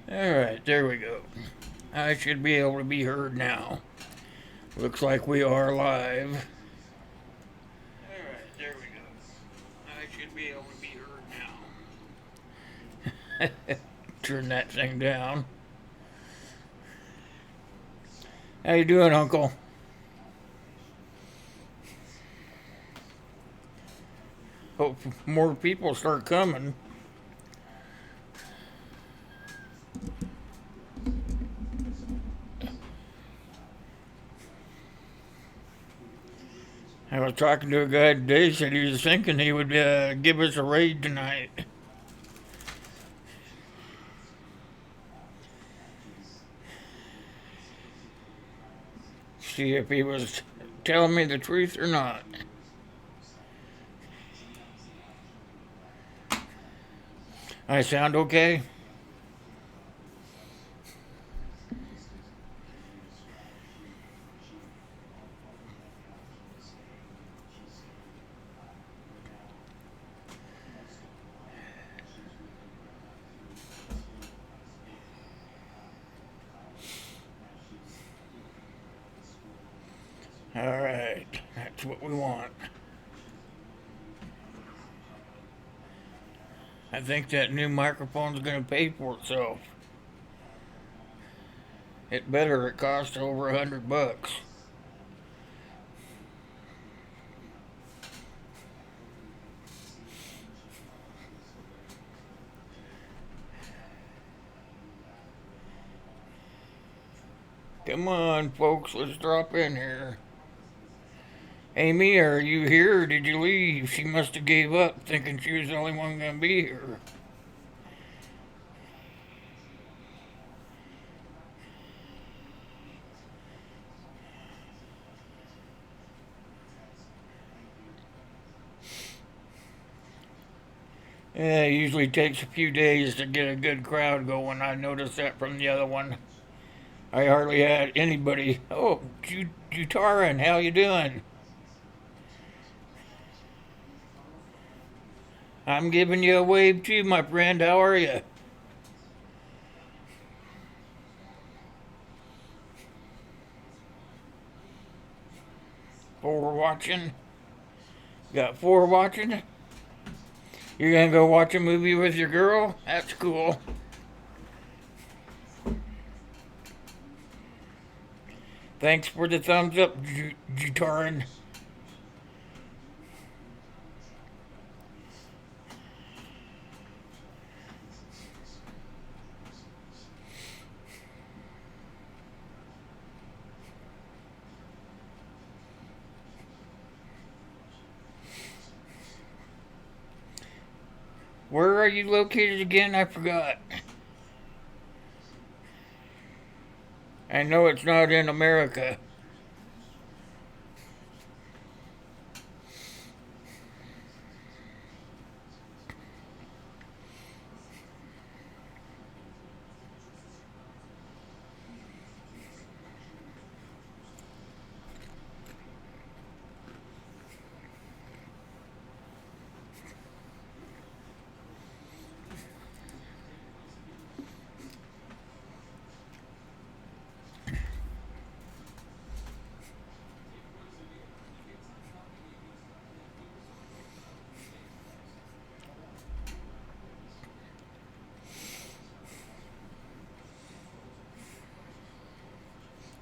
Alright, there we go. I should be able to be heard now. Looks like we are live. Alright, there we go. I should be able to be heard now. Turn that thing down. How you doing, Uncle? Hope more people start coming. I was talking to a guy today, said he was thinking he would give us a raid tonight. See if he was telling me the truth or not. I sound okay? Alright, that's what we want. I think that new microphone's gonna pay for itself. It better. It costs over $100. Come on, folks, let's drop in here. Amy, are you here or did you leave? She must have gave up thinking she was the only one gonna be here. Yeah, it usually takes a few days to get a good crowd going. I noticed that from the other one. I hardly had anybody. Oh, Jutaran, how you doing? I'm giving you a wave too, my friend. How are you? Four watching? Got four watching? You're gonna go watch a movie with your girl? That's cool. Thanks for the thumbs up, Jutaran. Where are you located again? I forgot. I know it's not in America.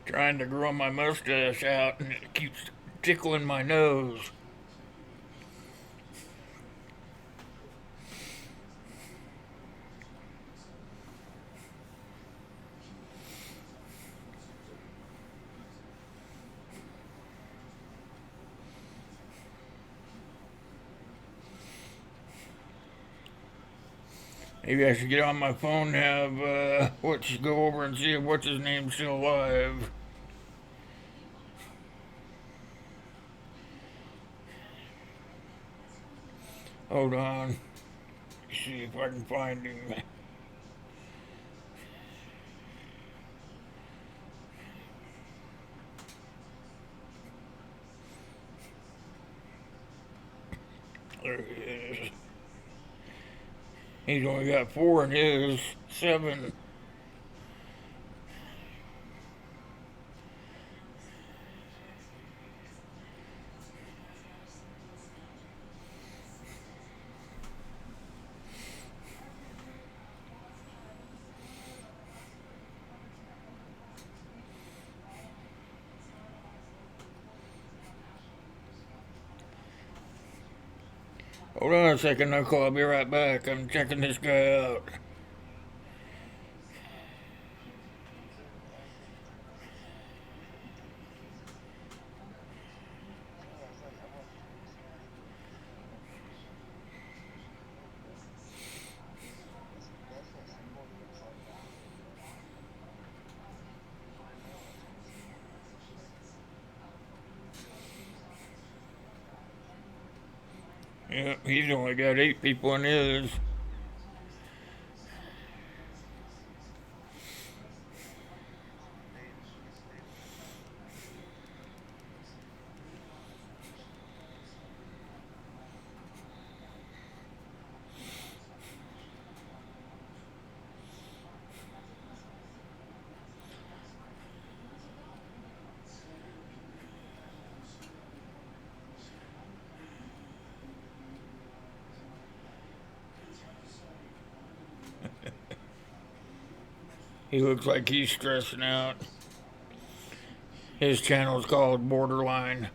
Trying to grow my mustache out and it keeps tickling my nose. Maybe I should get on my phone and have let's go over and see if what's his name's still alive. Hold on. See if I can find him. There he is. He's only got 4 in his 7. Hold on a second, Knuckle. I'll be right back. I'm checking this guy out. Yep, he's only got 8 people in his. He looks like he's stressing out. His channel's called Borderline.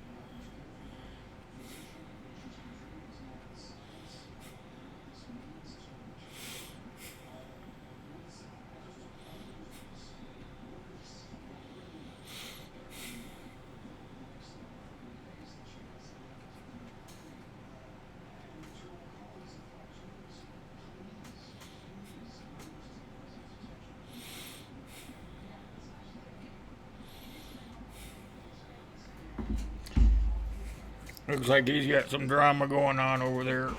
Looks like he's got some drama going on over there.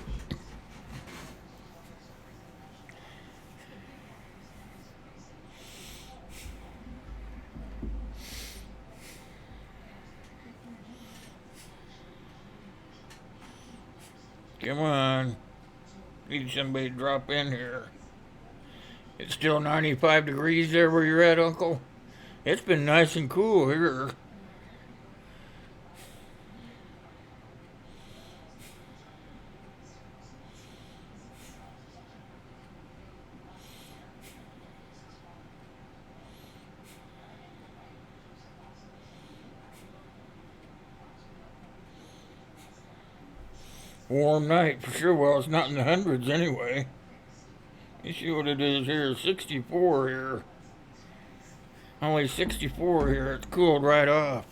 Come on. Need somebody to drop in here. It's still 95 degrees there where you're at, Uncle. It's been nice and cool here. Warm night for sure. Well, it's not in the hundreds anyway. You see what it is here? 64 here. Only 64 here. It's cooled right off.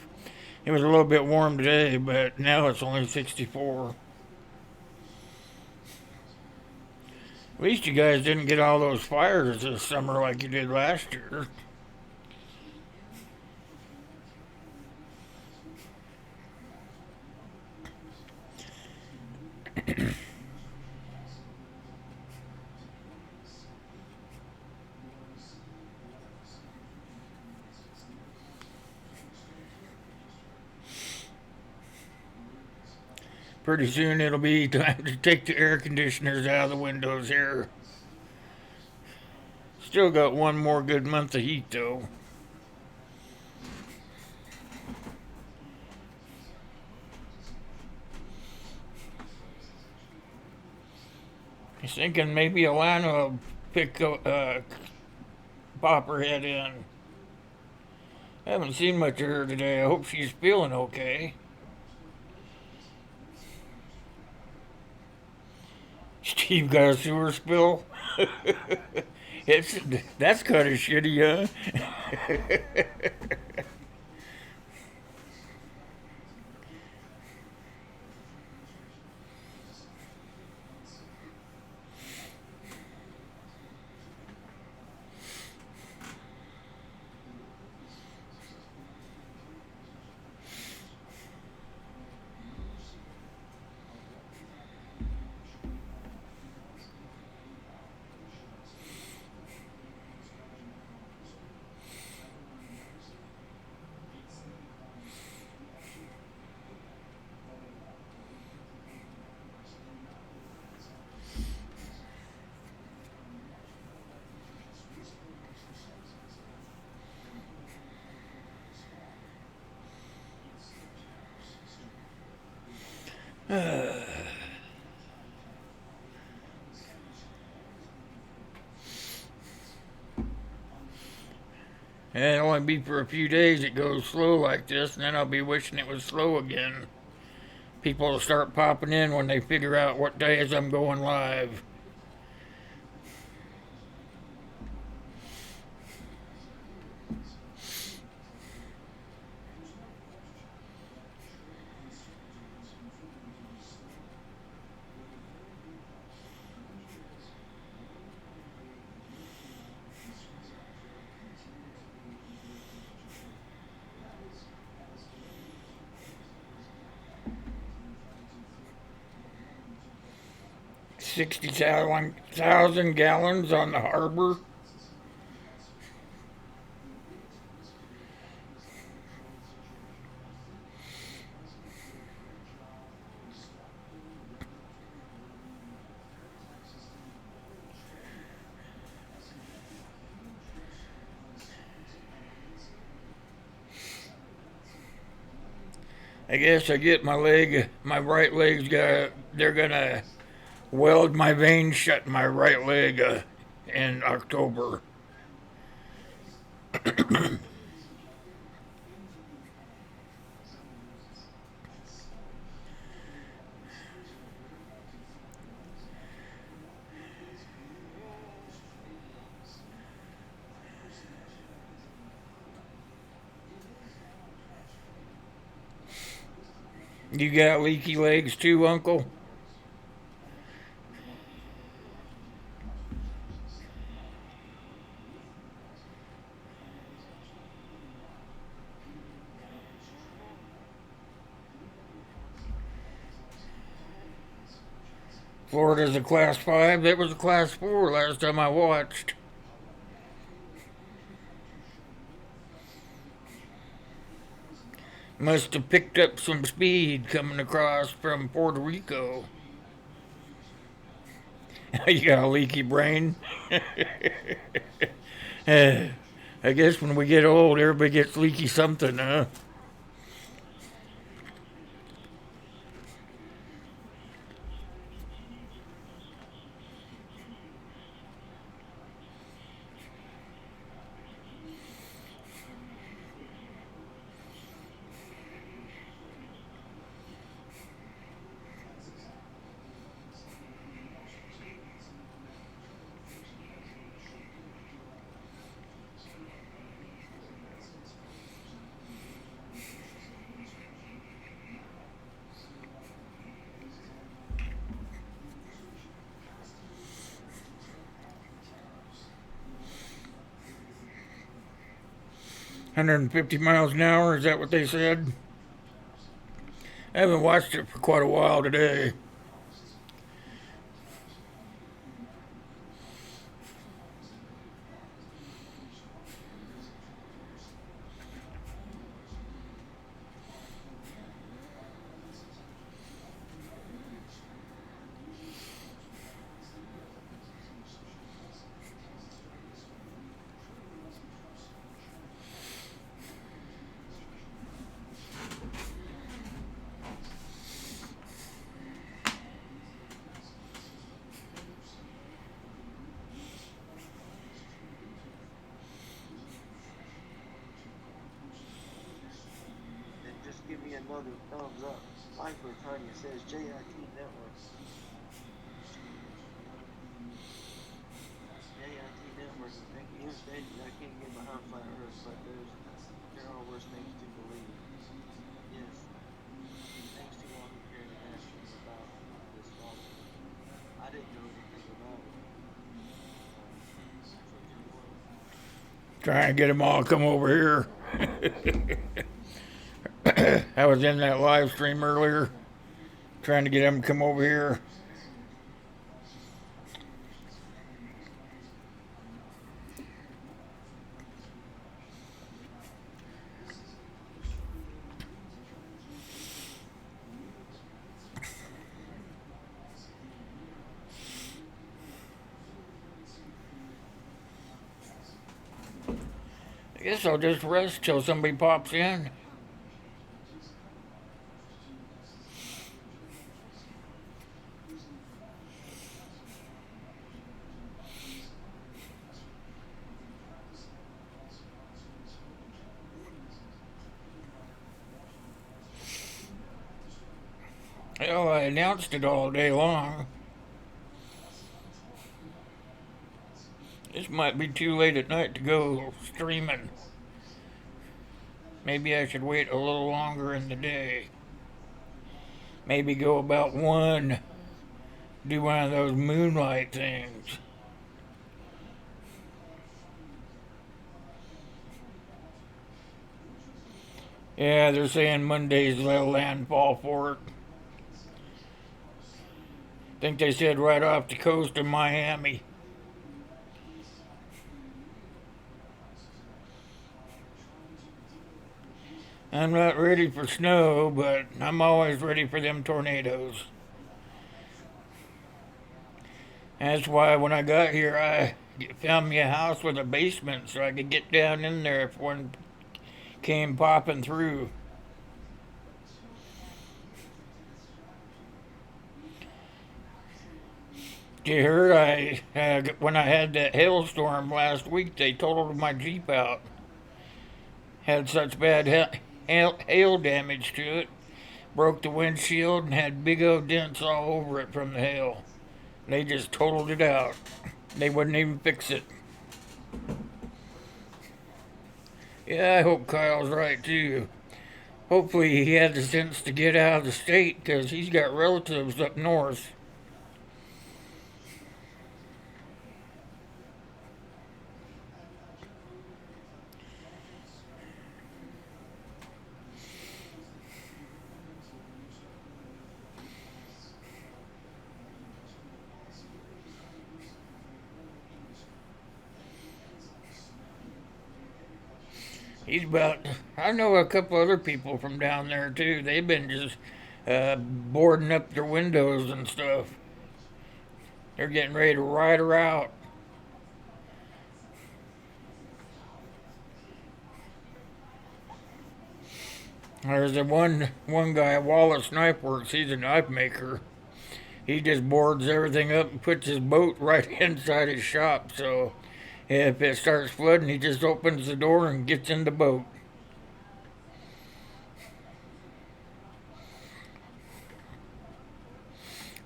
It was a little bit warm today, but now it's only 64. At least you guys didn't get all those fires this summer like you did last year. Pretty soon it'll be time to take the air conditioners out of the windows here. Still got one more good month of heat though. I was thinking maybe Alana will pick pop her head in. I haven't seen much of her today. I hope she's feeling okay. Steve got a sewer spill. That's kind of shitty, huh? It'll only be for a few days it goes slow like this, and then I'll be wishing it was slow again. People will start popping in when they figure out what days I'm going live. $60,000 gallons on the harbor. I guess I get my right leg's they're gonna weld my veins shut in my right leg in October. You got leaky legs too, Uncle? Florida's a class 5. It was a class 4 last time I watched. Must have picked up some speed coming across from Puerto Rico. You got a leaky brain? I guess when we get old, everybody gets leaky something, huh? $150 an hour, is that what they said? I haven't watched it for quite a while today. Give me another thumbs up. Michael Tanya says JIT Network. JIT Network. Thank you. I can't get behind flat Earth, but there are worse things to believe. Yes. Thanks to all who cared and asked me about this lawsuit. I didn't know anything about it. Trying to get them all to come over here. I was in that live stream earlier, trying to get them to come over here. I guess I'll just rest till somebody pops in. Hell, I announced it all day long. This might be too late at night to go streaming. Maybe I should wait a little longer in the day. Maybe go about 1. Do one of those moonlight things. Yeah, they're saying Monday's the landfall for it. Think they said right off the coast of Miami. I'm not ready for snow, but I'm always ready for them tornadoes. That's why when I got here, I found me a house with a basement so I could get down in there if one came popping through. You heard when I had that hailstorm last week, they totaled my Jeep out. Had such bad hail damage to it, broke the windshield and had big old dents all over it from the hail. They just totaled it out. They wouldn't even fix it. Yeah, I hope Kyle's right too. Hopefully he had the sense to get out of the state because he's got relatives up north. He's about. I know a couple other people from down there too. They've been just boarding up their windows and stuff. They're getting ready to ride her out. There's a one guy, Wallace Knife Works. He's a knife maker. He just boards everything up and puts his boat right inside his shop. So if it starts flooding, he just opens the door and gets in the boat.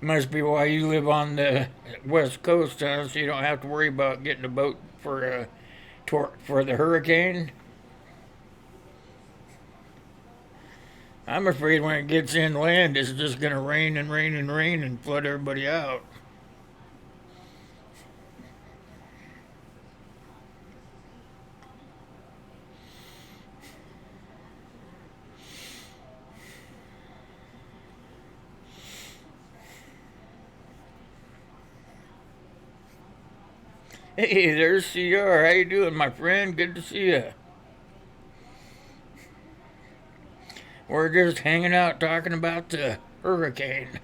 Must be why you live on the west coast, huh? So you don't have to worry about getting a boat for the hurricane. I'm afraid when it gets inland, it's just gonna rain and rain and rain and flood everybody out. Hey, there's CR. How you doing, my friend? Good to see you. We're just hanging out talking about the hurricane.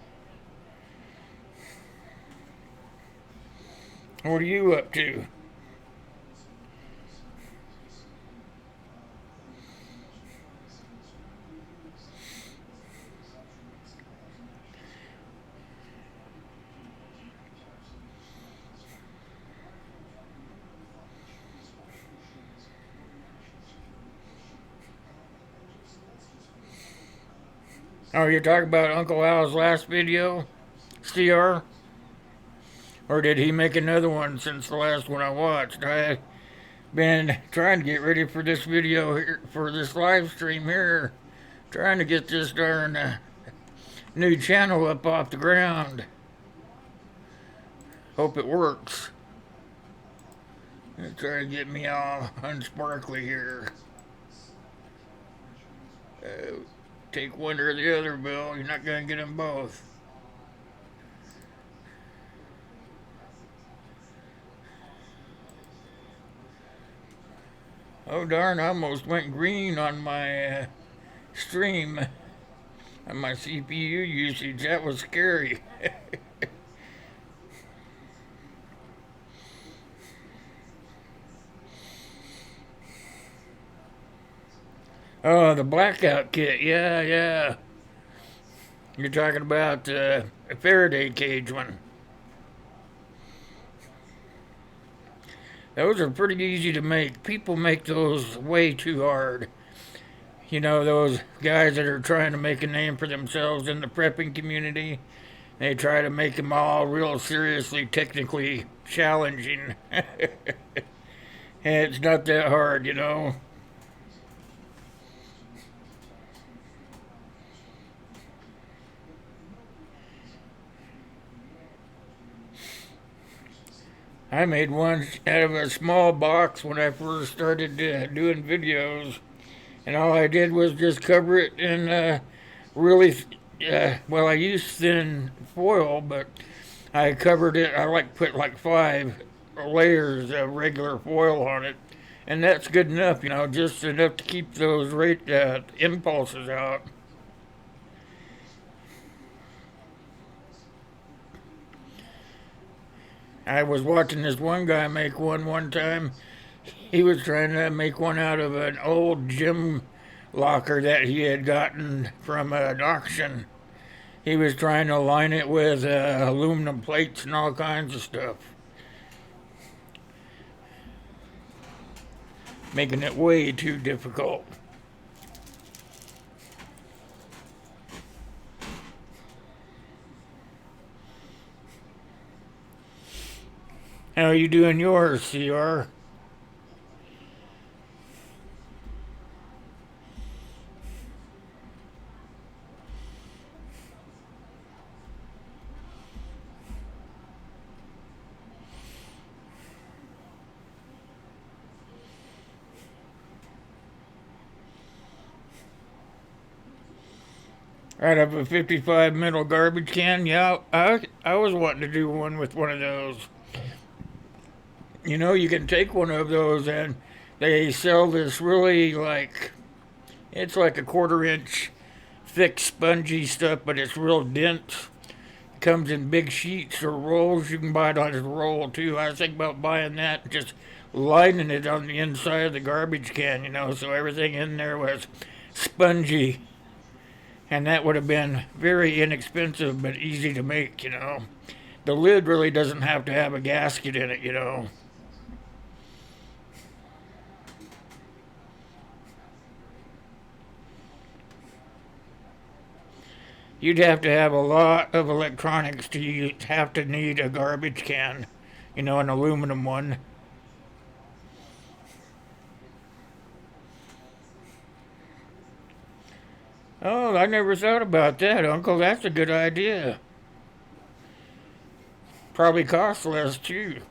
What are you up to? Oh, you're talking about Uncle Al's last video, CR? Or did he make another one since the last one I watched? I've been trying to get ready for this video here, for this live stream here. Trying to get this darn new channel up off the ground. Hope it works. They're trying to get me all unsparkly here. Take one or the other, Bill. You're not going to get them both. Oh darn, I almost went green on my stream. On my CPU usage. That was scary. Oh, the blackout kit. Yeah, yeah. You're talking about a Faraday cage one. Those are pretty easy to make. People make those way too hard. You know, those guys that are trying to make a name for themselves in the prepping community, they try to make them all real seriously technically challenging. And it's not that hard, you know. I made one out of a small box when I first started doing videos, and all I did was just cover it in really, well, I used thin foil, but I covered it. I like put like 5 layers of regular foil on it, and that's good enough, you know, just enough to keep those impulses out. I was watching this one guy make one time. He was trying to make one out of an old gym locker that he had gotten from an auction. He was trying to line it with aluminum plates and all kinds of stuff, making it way too difficult. How are you doing yours, CR? Out of a 55 metal garbage can? Yeah, I was wanting to do one with one of those. You know, you can take one of those and they sell this really like, it's like a 1/4 inch thick spongy stuff, but it's real dense. It comes in big sheets or rolls. You can buy it on a roll too. I was thinking about buying that, just lining it on the inside of the garbage can, you know, so everything in there was spongy. And that would have been very inexpensive but easy to make, you know. The lid really doesn't have to have a gasket in it, you know. You'd have to have a lot of electronics to have to need a garbage can, you know, an aluminum one. Oh, I never thought about that, Uncle. That's a good idea. Probably costs less, too.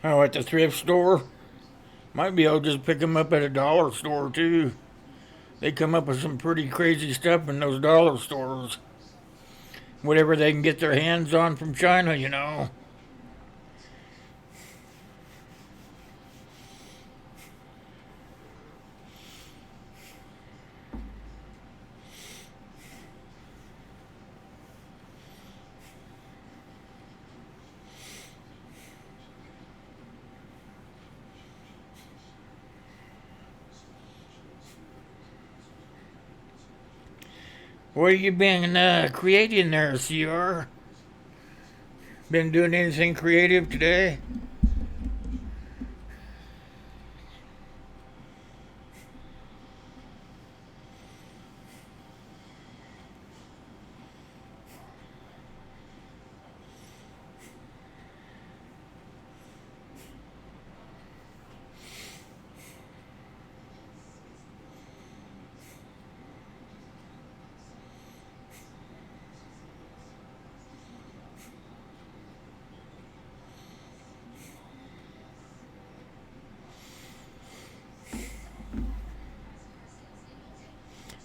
Oh, at the thrift store? Might be able to just pick them up at a dollar store, too. They come up with some pretty crazy stuff in those dollar stores. Whatever they can get their hands on from China, you know. What have you been creating there, CR? Been doing anything creative today?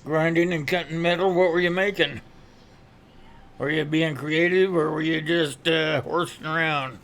Grinding and cutting metal? What were you making? Were you being creative or were you just horsing around?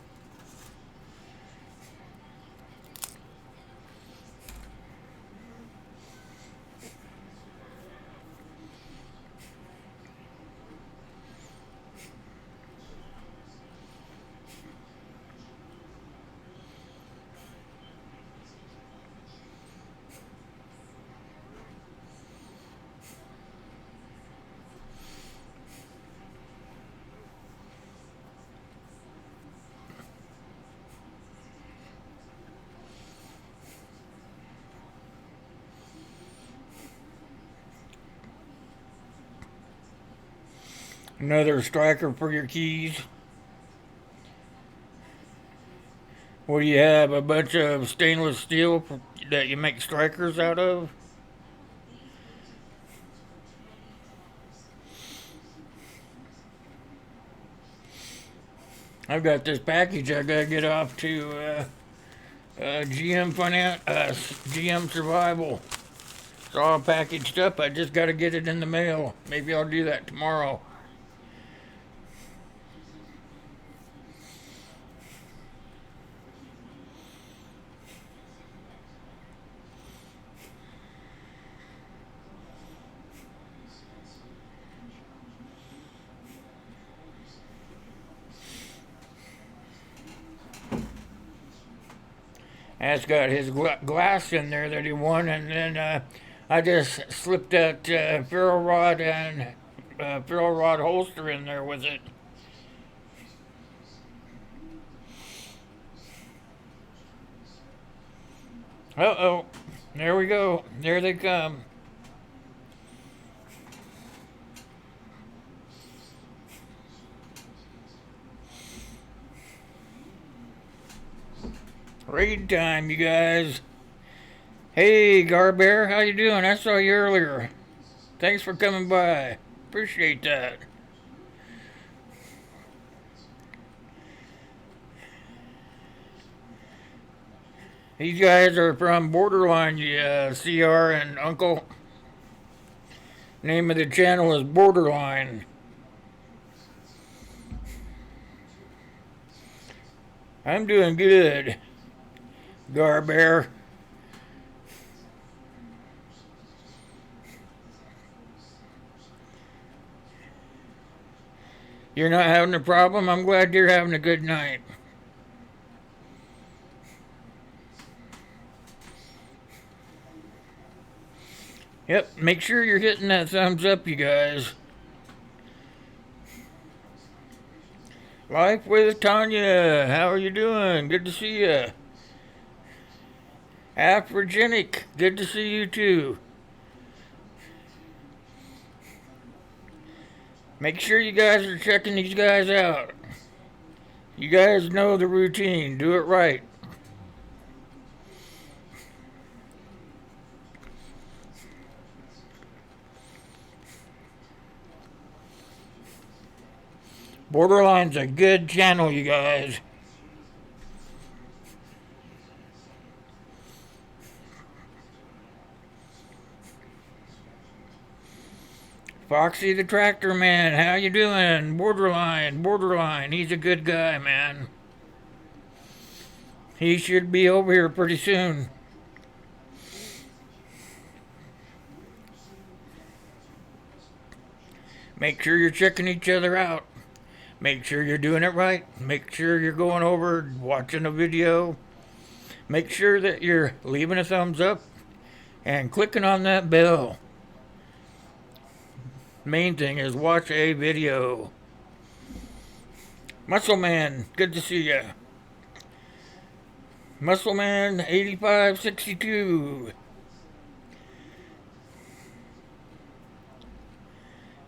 Another striker for your keys. What do you have? A bunch of stainless steel that you make strikers out of? I've got this package I gotta get off to GM Survival. It's all packaged up. I just gotta get it in the mail. Maybe I'll do that tomorrow. That's got his glass in there that he won, and then I just slipped that ferro rod and ferro rod holster in there with it. Uh-oh. There we go. There they come. Raid time, you guys. Hey, Garbear, how you doing? I saw you earlier. Thanks for coming by. Appreciate that. These guys are from Borderline, CR and Uncle. Name of the channel is Borderline. I'm doing good, Garbear. You're not having a problem? I'm glad you're having a good night. Yep, make sure you're hitting that thumbs up, you guys. Life with Tanya, how are you doing? Good to see you. Afrogenic, good to see you too. Make sure you guys are checking these guys out. You guys know the routine, do it right. Borderline's a good channel, you guys. Foxy the Tractor Man, how you doing? Borderline, he's a good guy, man. He should be over here pretty soon. Make sure you're checking each other out. Make sure you're doing it right. Make sure you're going over, watching a video. Make sure that you're leaving a thumbs up and clicking on that bell. Main thing is watch a video. Muscle Man, good to see ya. Muscle Man 8562.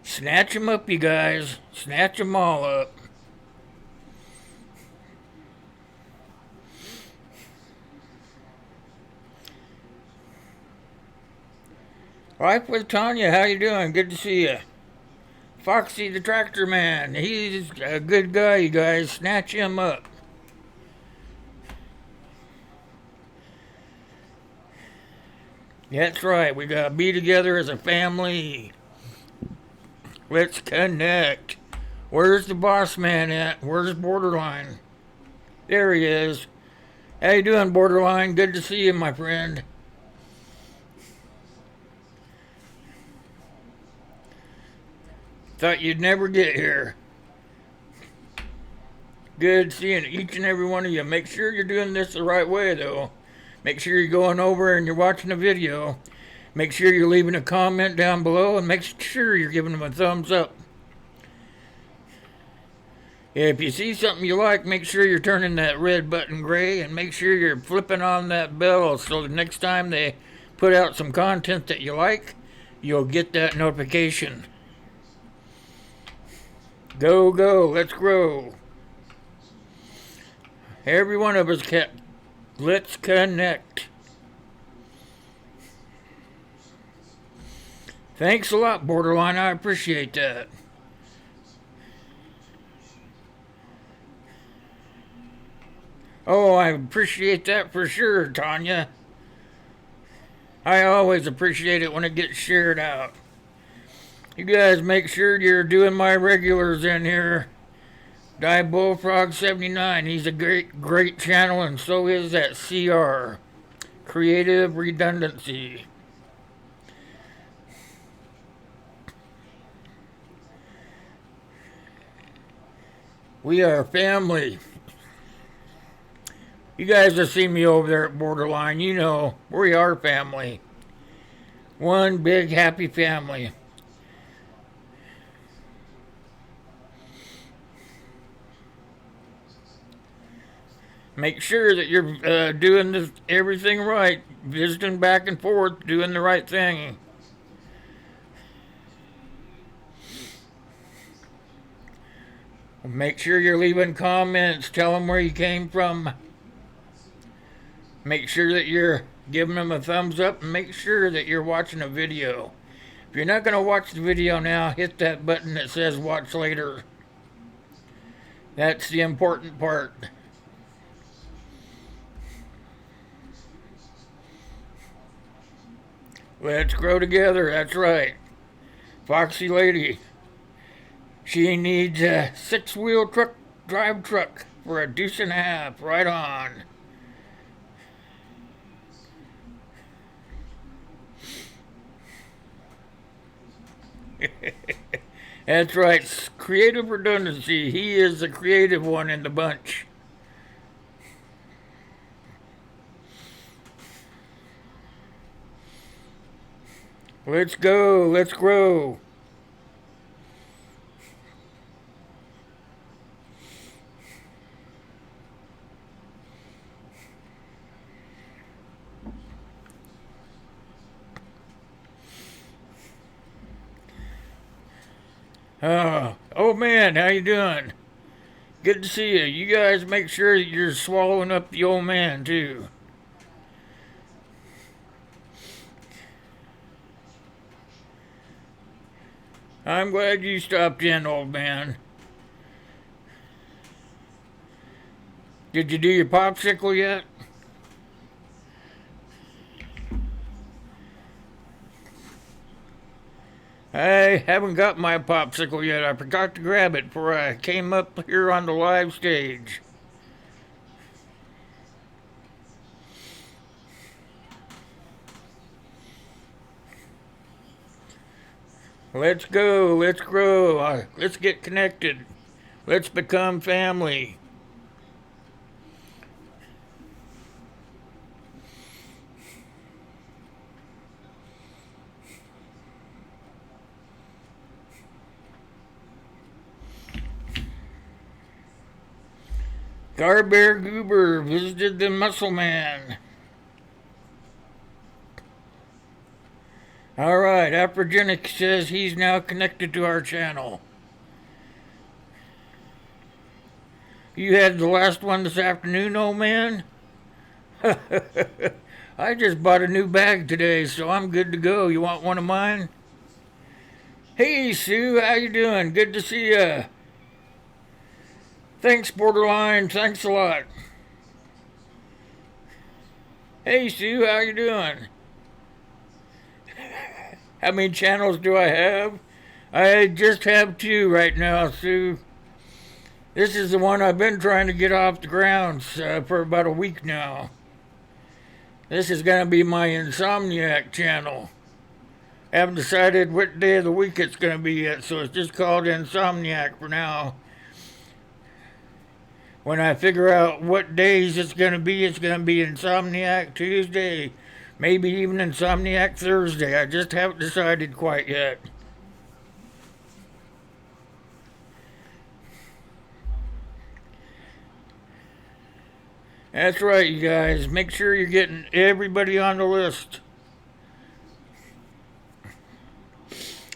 Snatch 'em up, you guys. Snatch 'em all up. Life with Tanya, how you doing? Good to see you. Foxy the Tractor Man, he's a good guy, you guys. Snatch him up. That's right, we gotta be together as a family. Let's connect. Where's the boss man at? Where's Borderline? There he is. How you doing, Borderline? Good to see you, my friend. Thought you'd never get here. Good seeing each and every one of you. Make sure you're doing this the right way, though. Make sure you're going over and you're watching the video. Make sure you're leaving a comment down below and make sure you're giving them a thumbs up. If you see something you like, make sure you're turning that red button gray and make sure you're flipping on that bell so the next time they put out some content that you like, you'll get that notification. Go, go, let's grow. Every one of us kept. Let's connect. Thanks a lot, Borderline. I appreciate that. Oh, I appreciate that for sure, Tanya. I always appreciate it when it gets shared out. You guys make sure you're doing my regulars in here. Die Bullfrog 79. He's a great channel, and so is that CR. Creative Redundancy. We are family. You guys have seen me over there at Borderline. You know, we are family. One big happy family. Make sure that you're doing everything right. Visiting back and forth, doing the right thing. Make sure you're leaving comments. Tell them where you came from. Make sure that you're giving them a thumbs up, and make sure that you're watching a video. If you're not going to watch the video now, hit that button that says watch later. That's the important part. Let's grow together, that's right. Foxy Lady. She needs a 6-wheel drive truck for a deuce and a half. Right on. That's right. Creative Redundancy. He is the creative one in the bunch. Let's go. Let's grow. Oh man, how you doing? Good to see you. You guys make sure that you're swallowing up the old man too. I'm glad you stopped in, old man. Did you do your popsicle yet? I haven't got my popsicle yet. I forgot to grab it before I came up here on the live stage. Let's go. Let's grow. Let's get connected. Let's become family. Garbear Goober visited the Muscle Man. Alright, Aprogenic says he's now connected to our channel. You had the last one this afternoon, old man? I just bought a new bag today, so I'm good to go. You want one of mine? Hey, Sue, how you doing? Good to see ya. Thanks, Borderline. Thanks a lot. Hey, Sue, how you doing? How many channels do I have? I just have 2 right now, Sue. This is the one I've been trying to get off the ground for about a week now. This is going to be my Insomniac channel. I haven't decided what day of the week it's going to be yet, so it's just called Insomniac for now. When I figure out what days it's going to be Insomniac Tuesday, maybe even Insomniac Thursday. I just haven't decided quite yet. That's right, you guys. Make sure you're getting everybody on the list.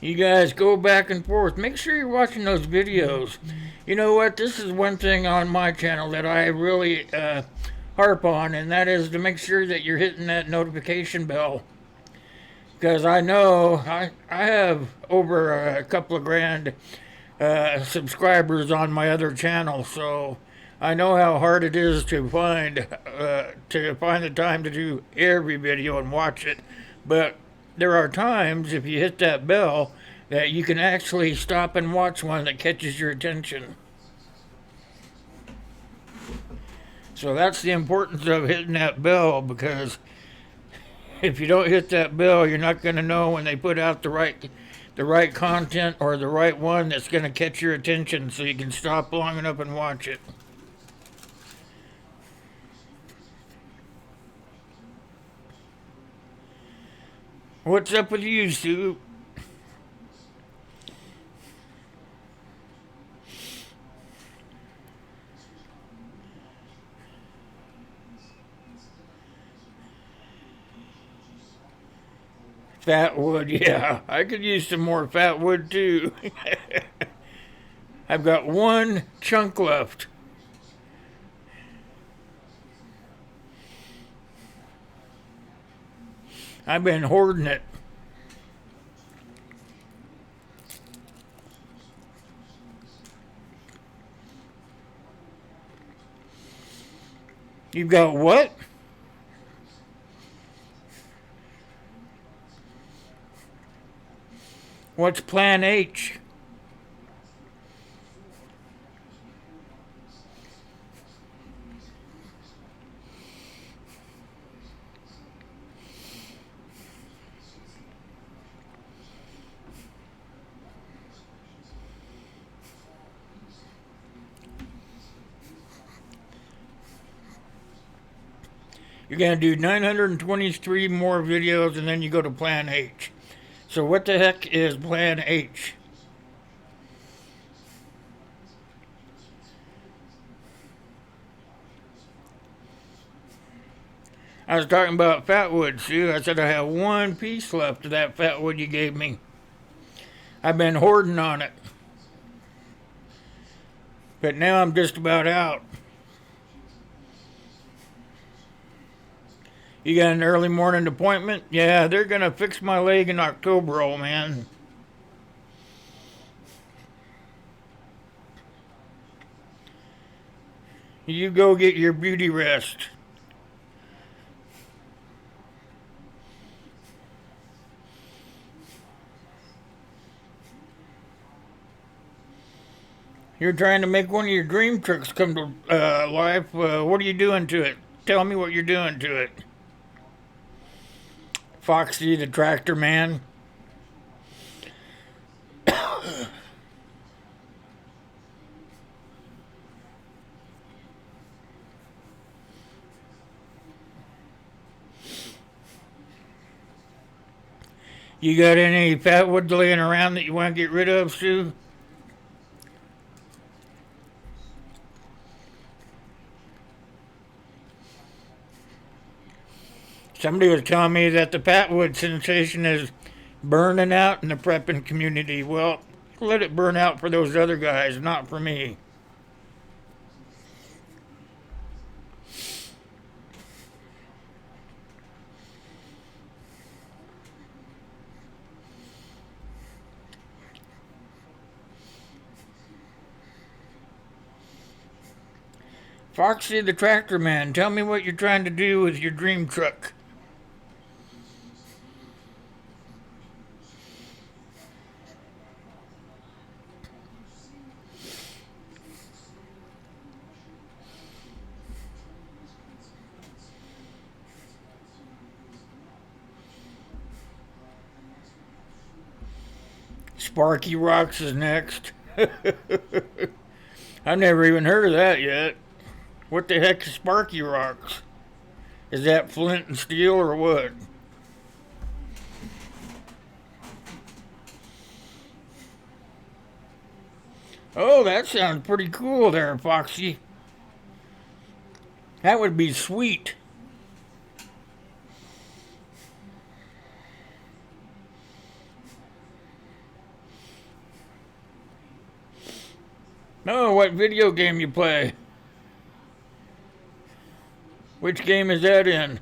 You guys go back and forth. Make sure you're watching those videos. You know what? This is one thing on my channel that I really harp on, and that is to make sure that you're hitting that notification bell. Because I know I have over a couple of grand subscribers on my other channel, so I know how hard it is to find the time to do every video and watch it. But there are times, if you hit that bell, that you can actually stop and watch one that catches your attention. So that's the importance of hitting that bell, because if you don't hit that bell, you're not going to know when they put out the right content or the right one that's going to catch your attention, so you can stop long enough and watch it. What's up with you, Sue? Fat wood, yeah. I could use some more fat wood too. I've got one chunk left. I've been hoarding it. You've got what? What's Plan H? You're going to do 923 more videos and then you go to Plan H. So what the heck is Plan H? I was talking about fat wood, Sue. I said I have one piece left of that fat wood you gave me. I've been hoarding on it. But now I'm just about out. You got an early morning appointment? Yeah, they're going to fix my leg in October, old man. You go get your beauty rest. You're trying to make one of your dream trucks come to life. What are you doing to it? Tell me what you're doing to it. Foxy the tractor man. You got any fat wood laying around that you want to get rid of, Sue? Somebody was telling me that the fat wood sensation is burning out in the prepping community. Well, let it burn out for those other guys, not for me. Foxy the tractor man, tell me what you're trying to do with your dream truck. Sparky Rocks is next. I've never even heard of that yet. What the heck is Sparky Rocks? Is that flint and steel or what? Oh, that sounds pretty cool there, Foxy. That would be sweet. Oh, what video game you play? Which game is that in?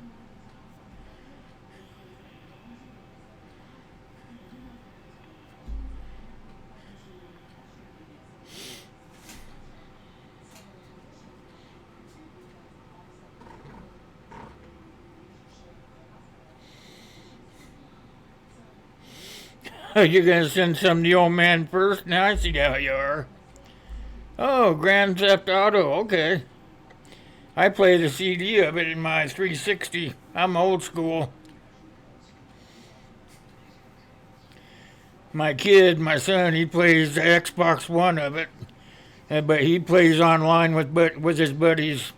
You're gonna send some to the old man first? Now I see how you are. Oh, Grand Theft Auto, okay. I play the CD of it in my 360. I'm old school. My kid, my son, he plays the Xbox One of it, but he plays online with his buddies.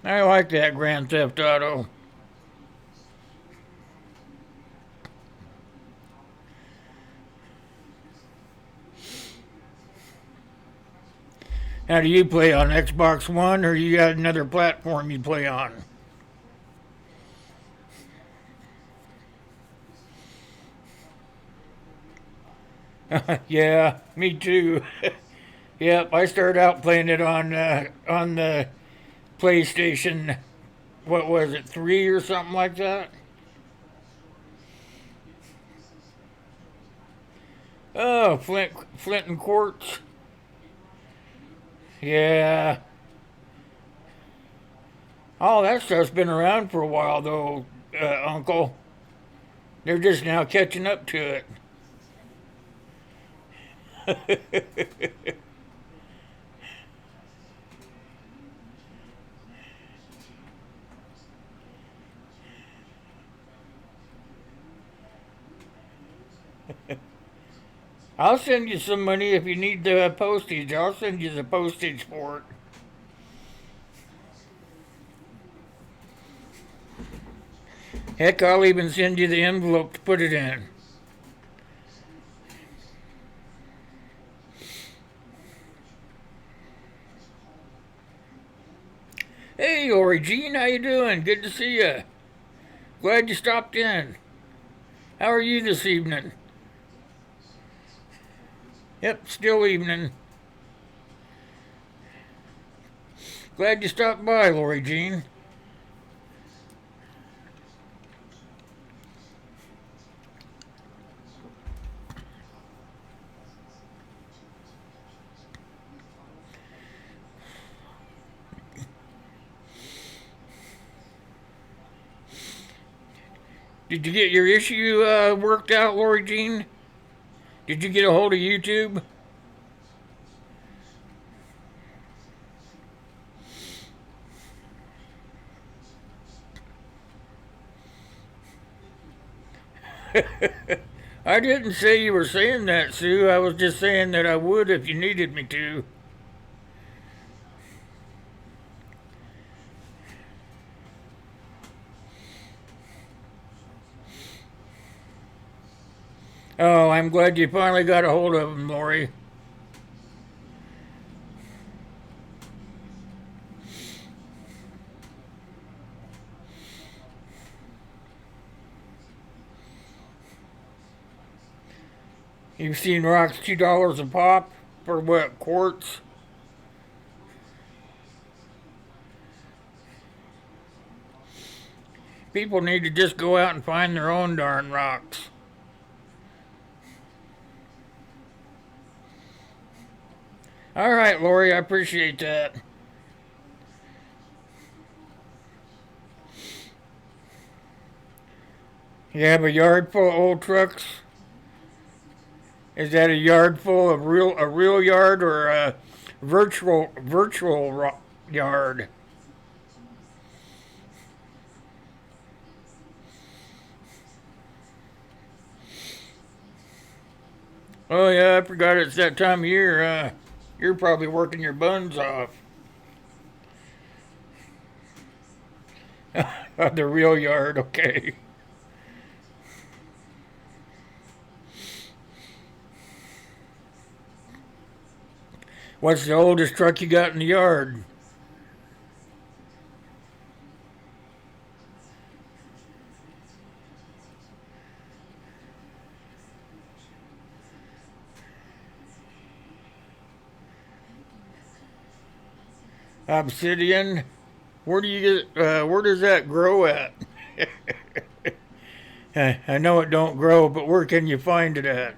I like that Grand Theft Auto. How do you play on Xbox One, or you got another platform you play on? Yeah, me too. Yep, I started out playing it on the PlayStation. What was it, 3 or something like that? Oh, Flint and Quartz. Yeah. All that stuff's been around for a while, though, Uncle. They're just now catching up to it. I'll send you some money if you need the postage. I'll send you the postage for it. Heck, I'll even send you the envelope to put it in. Hey, Lori Jean, how you doing? Good to see you. Glad you stopped in. How are you this evening? Yep, still evening. Glad you stopped by, Lori Jean. Did you get your issue worked out, Lori Jean? Did you get a hold of YouTube? I didn't say you were saying that, Sue. I was just saying that I would if you needed me to. Oh, I'm glad you finally got a hold of him, Lori. You've seen rocks $2 a pop for what, quartz? People need to just go out and find their own darn rocks. All right, Lori, I appreciate that. You have a yard full of old trucks? Is that a yard full of a real yard or a virtual yard? Oh yeah, I forgot it's that time of year. You're probably working your buns off. The real yard, okay. What's the oldest truck you got in the yard? Obsidian. Where do you get? Where does that grow at? I know it don't grow, but where can you find it at?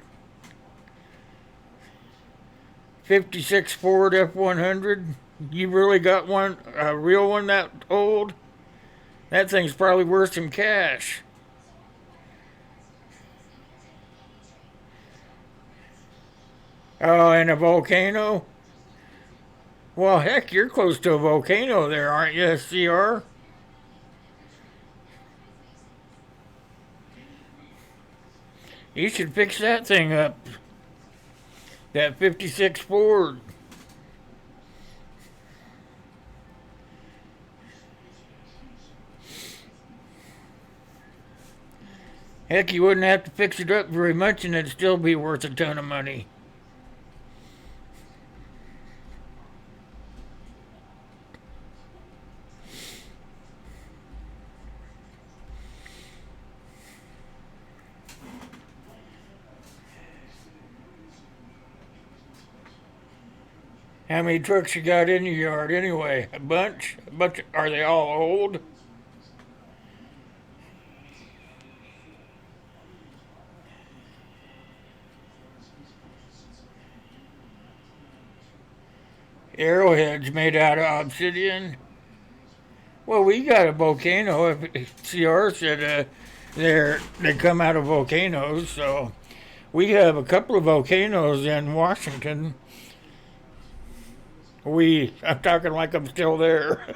56 Ford F100. You really got one, a real one that old? That thing's probably worth some cash. Oh, and a volcano? Well, heck, you're close to a volcano there, aren't you, CR? You should fix that thing up. That 56 Ford. Heck, you wouldn't have to fix it up very much and it'd still be worth a ton of money. How many trucks you got in your yard anyway? A bunch? A bunch? Are they all old? Arrowheads made out of obsidian? Well, we got a volcano. If CR said they come out of volcanoes, so we have a couple of volcanoes in Washington. I'm talking like I'm still there.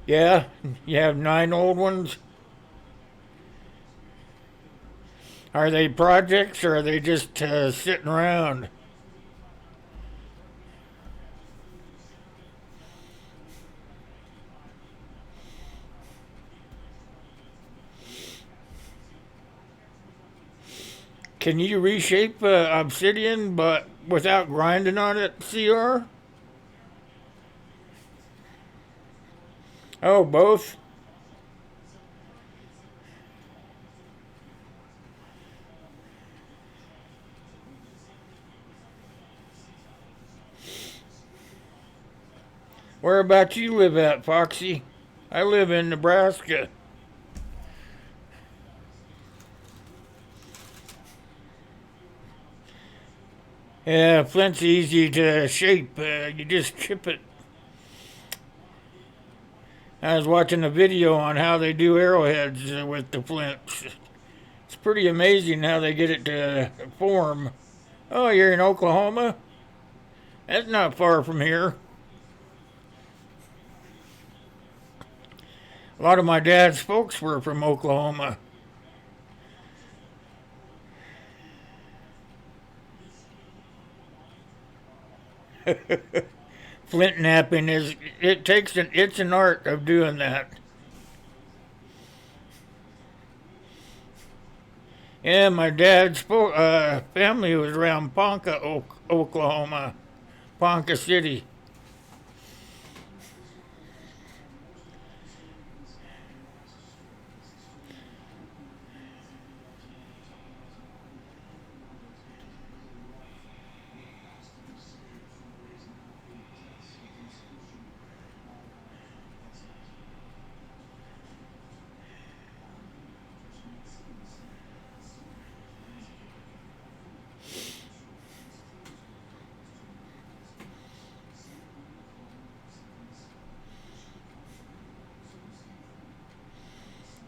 Yeah, you have 9 old ones. Are they projects or are they just sitting around? Can you reshape obsidian but without grinding on it, CR? Oh, both? Where about you live at, Foxy? I live in Nebraska. Yeah, flint's easy to shape. You just chip it. I was watching a video on how they do arrowheads with the flints. It's pretty amazing how they get it to form. Oh, you're in Oklahoma? That's not far from here. A lot of my dad's folks were from Oklahoma. Flint napping it's an art of doing that. Yeah, my dad's family was around Ponca, Oklahoma, Ponca City.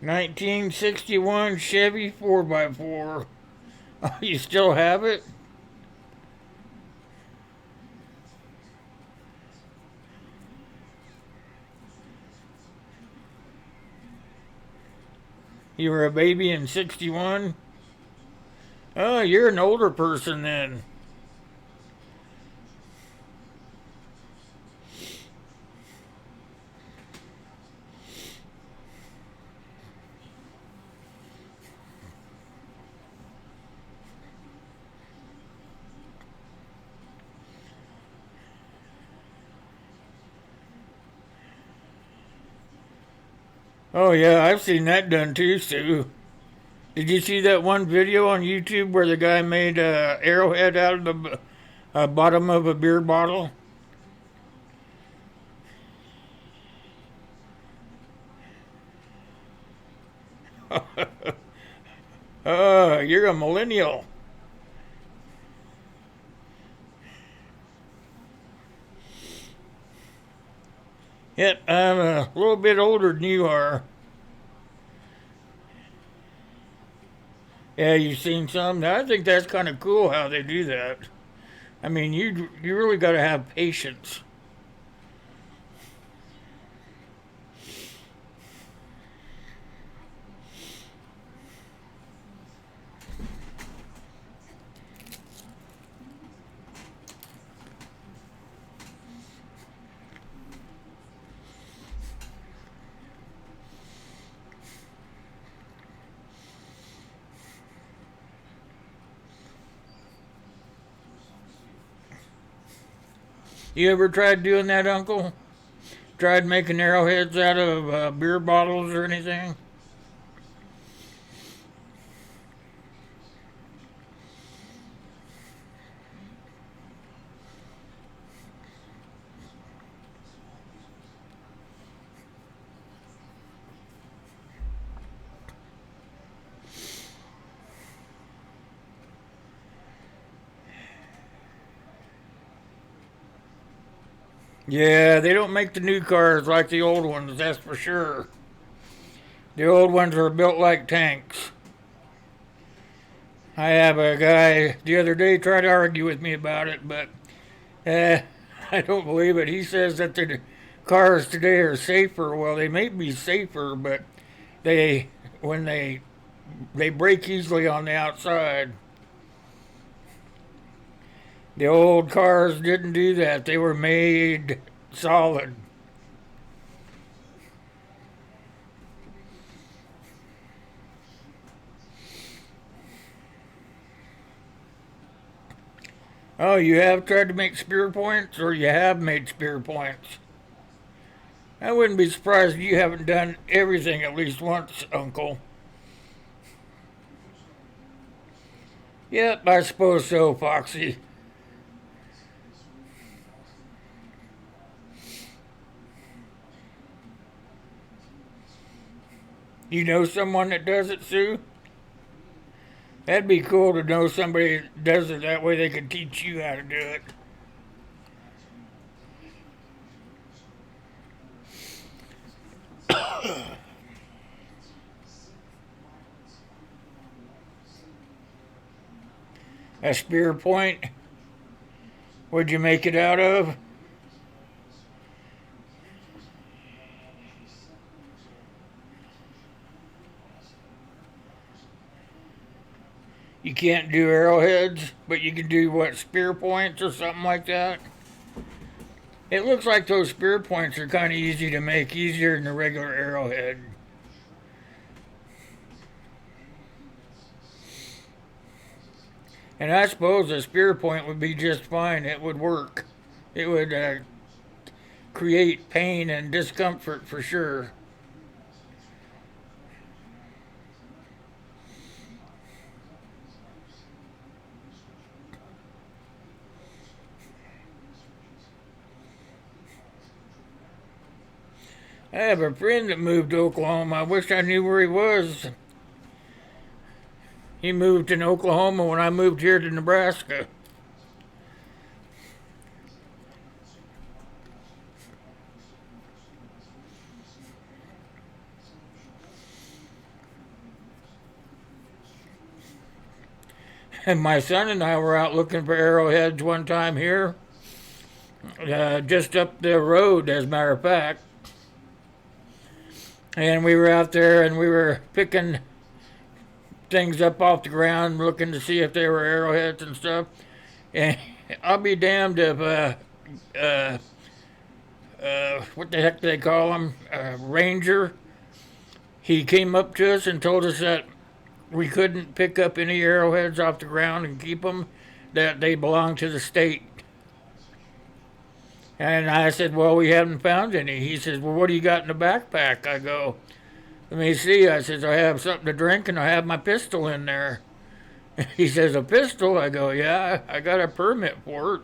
1961 Chevy 4x4. Oh, you still have it? You were a baby in 61? Oh, you're an older person then. Oh, yeah, I've seen that done too, Sue. Did you see that one video on YouTube where the guy made a arrowhead out of the bottom of a beer bottle? You're a millennial. Yep, I'm a little bit older than you are. Yeah, you've seen some. I think that's kind of cool how they do that. I mean, you really got to have patience. You ever tried doing that, Uncle? Tried making arrowheads out of beer bottles or anything? Yeah, they don't make the new cars like the old ones, that's for sure. The old ones are built like tanks. I have a guy the other day try to argue with me about it, but uh, I don't believe it. He says that the cars today are safer. Well, they may be safer, but they when they break easily on the outside. The old cars didn't do that. They were made solid. Oh, you have tried to make spear points, or you have made spear points? I wouldn't be surprised if you haven't done everything at least once, Uncle. Yep, I suppose so, Foxy. You know someone that does it, Sue? That'd be cool to know somebody that does it. That way they could teach you how to do it. A spear point? What'd you make it out of? You can't do arrowheads, but you can do what, spear points or something like that? It looks like those spear points are kind of easy to make, easier than a regular arrowhead. And I suppose a spear point would be just fine. It would work. It would create pain and discomfort for sure. I have a friend that moved to Oklahoma. I wish I knew where he was. He moved in Oklahoma when I moved here to Nebraska. And my son and I were out looking for arrowheads one time here, just up the road, as a matter of fact. And we were out there and we were picking things up off the ground, looking to see if they were arrowheads and stuff. And I'll be damned if what the heck do they call him? Ranger. He came up to us and told us that we couldn't pick up any arrowheads off the ground and keep them, that they belong to the state. And I said, well, we haven't found any. He says, well, what do you got in the backpack? I go, Let me see. I says, I have something to drink and I have my pistol in there. He says, a pistol? I go, yeah, I got a permit for it.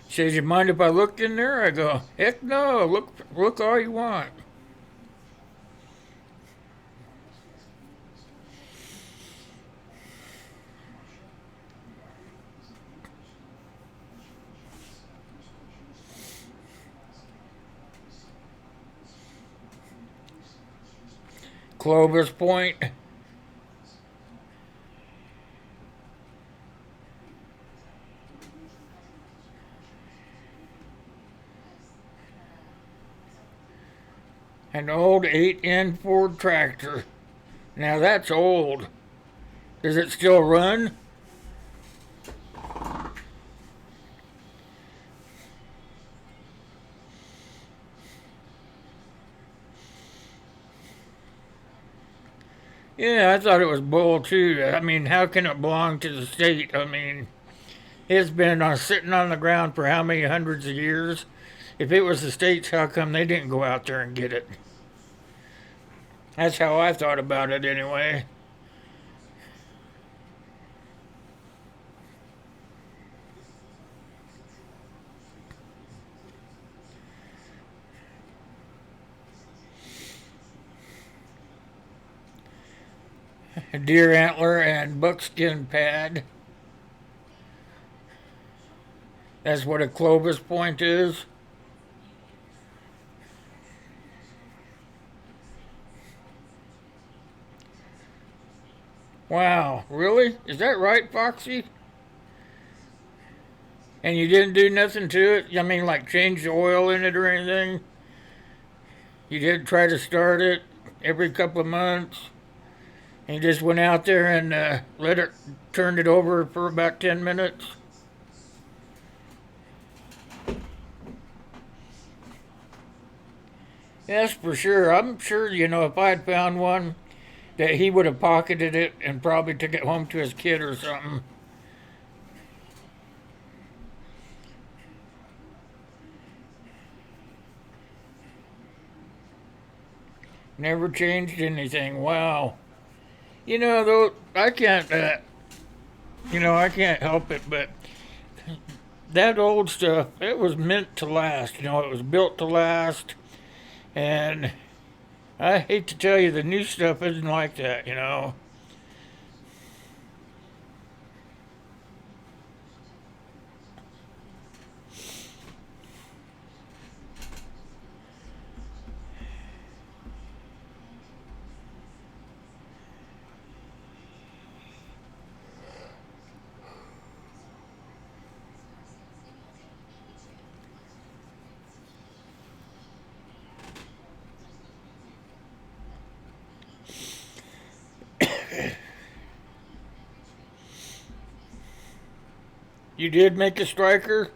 He says, you mind if I look in there? I go, heck no, look all you want. Clovis Point. An old 8N Ford tractor. Now that's old. Does it still run? Yeah, I thought it was bull too. I mean, how can it belong to the state? I mean, it's been sitting on the ground for how many hundreds of years? If it was the state's, how come they didn't go out there and get it? That's how I thought about it anyway. Deer antler and buckskin pad. That's what a Clovis Point is. Wow, really? Is that right, Foxy? And you didn't do nothing to it? I mean, like change the oil in it or anything? You did try to start it every couple of months? And you just went out there and turned it over for about 10 minutes? Yes, for sure. I'm sure, if I had found one, that he would have pocketed it and probably took it home to his kid or something. Never changed anything. Wow. Though, I can't, I can't help it, but that old stuff, it was meant to last. It was built to last. And I hate to tell you, the new stuff isn't like that. You did make a striker?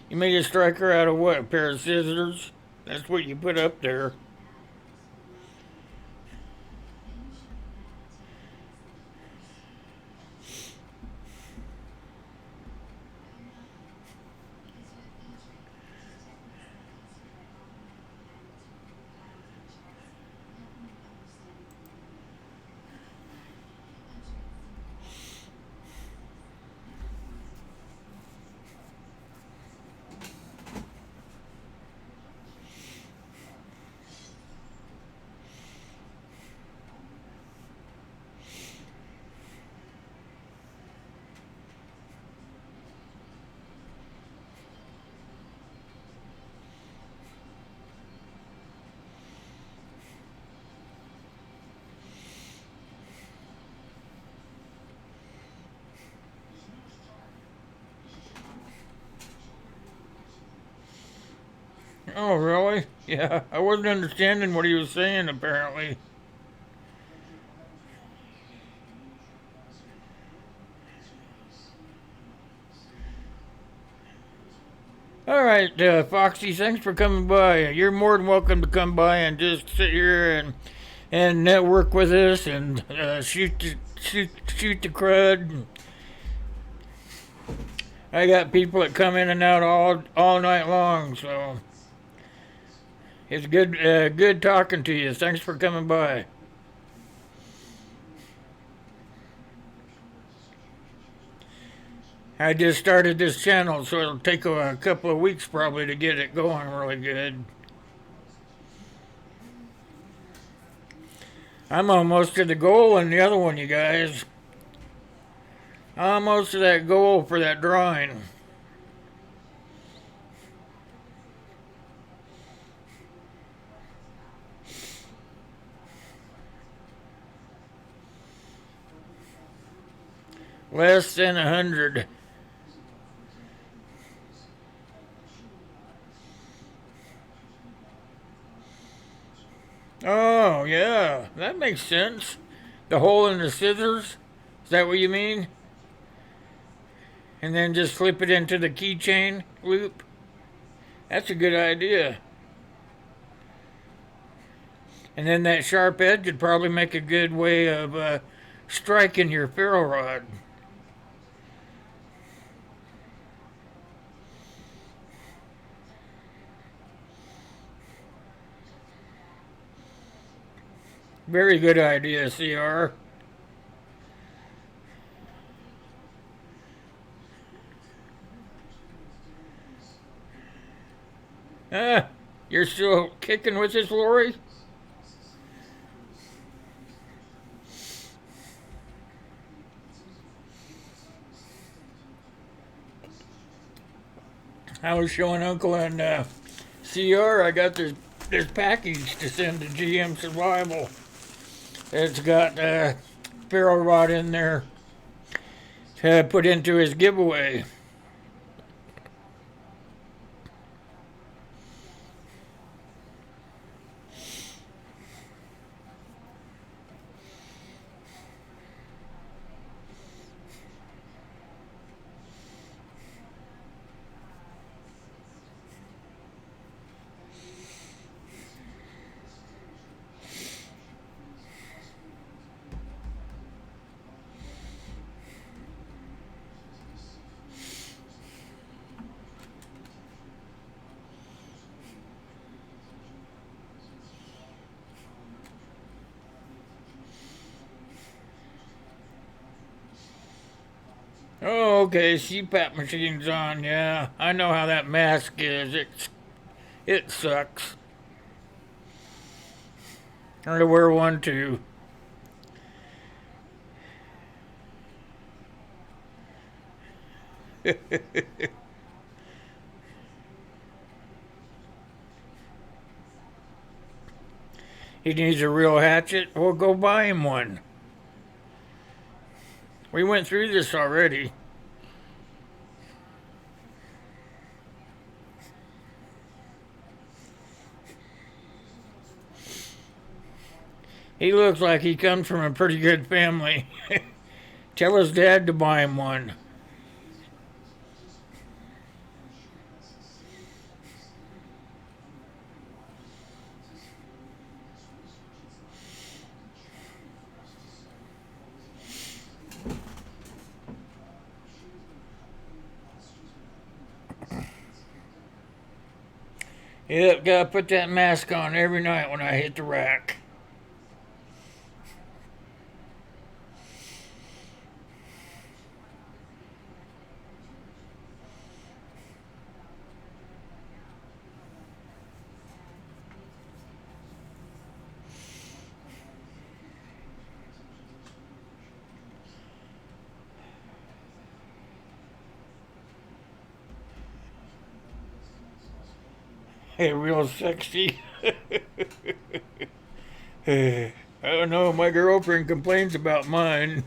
You made a striker out of what? A pair of scissors? That's what you put up there. Oh, really? Yeah, I wasn't understanding what he was saying, apparently. All right, Foxy, thanks for coming by. You're more than welcome to come by and just sit here and network with us and shoot the crud. I got people that come in and out all night long, so It's good talking to you. Thanks for coming by. I just started this channel, so it'll take a couple of weeks probably to get it going really good. I'm almost to the goal in the other one, you guys. Almost to that goal for that drawing. Less than 100. Oh, yeah, that makes sense. The hole in the scissors? Is that what you mean? And then just flip it into the keychain loop? That's a good idea. And then that sharp edge would probably make a good way of striking your ferro rod. Very good idea, CR. Ah, you're still kicking with this, Lori? I was showing Uncle and CR I got this package to send to GM Survival. It's got ferro rod in there to put into his giveaway. Oh, okay, CPAP machine's on. Yeah, I know how that mask is. It sucks. I had to wear one too. He needs a real hatchet. Well, go buy him one. We went through this already. He looks like he comes from a pretty good family. Tell his dad to buy him one. Yep, gotta put that mask on every night when I hit the rack. Hey, real sexy. I don't know, my girlfriend complains about mine.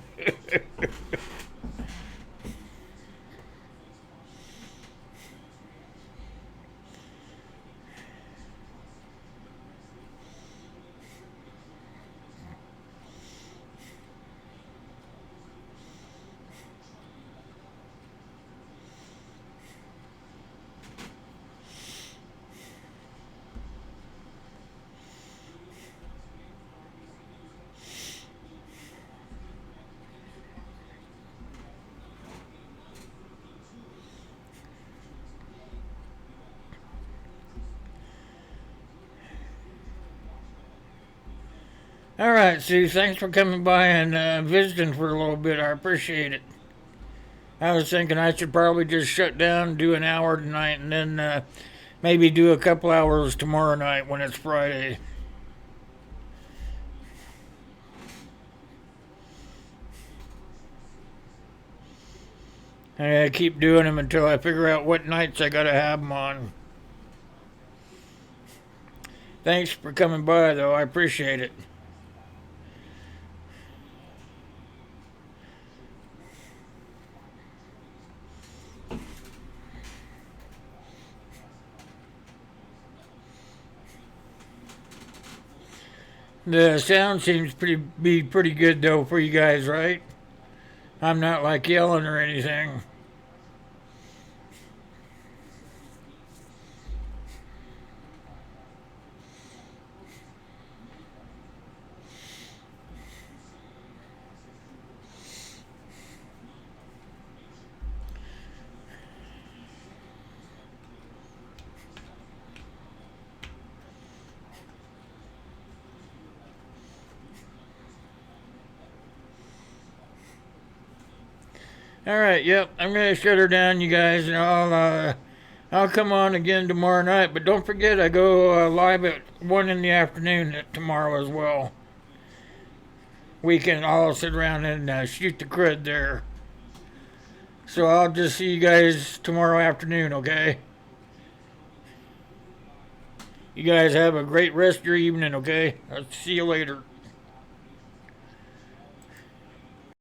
All right, Sue. Thanks for coming by and visiting for a little bit. I appreciate it. I was thinking I should probably just shut down and do an hour tonight, and then maybe do a couple hours tomorrow night when it's Friday. And I keep doing them until I figure out what nights I gotta have them on. Thanks for coming by, though. I appreciate it. The sound seems be pretty good though for you guys, right? I'm not like yelling or anything. All right, yep. I'm gonna shut her down, you guys, and I'll come on again tomorrow night. But don't forget, I go live at 1 in the afternoon tomorrow as well. We can all sit around and shoot the crud there. So I'll just see you guys tomorrow afternoon, okay? You guys have a great rest of your evening, okay? I'll see you later.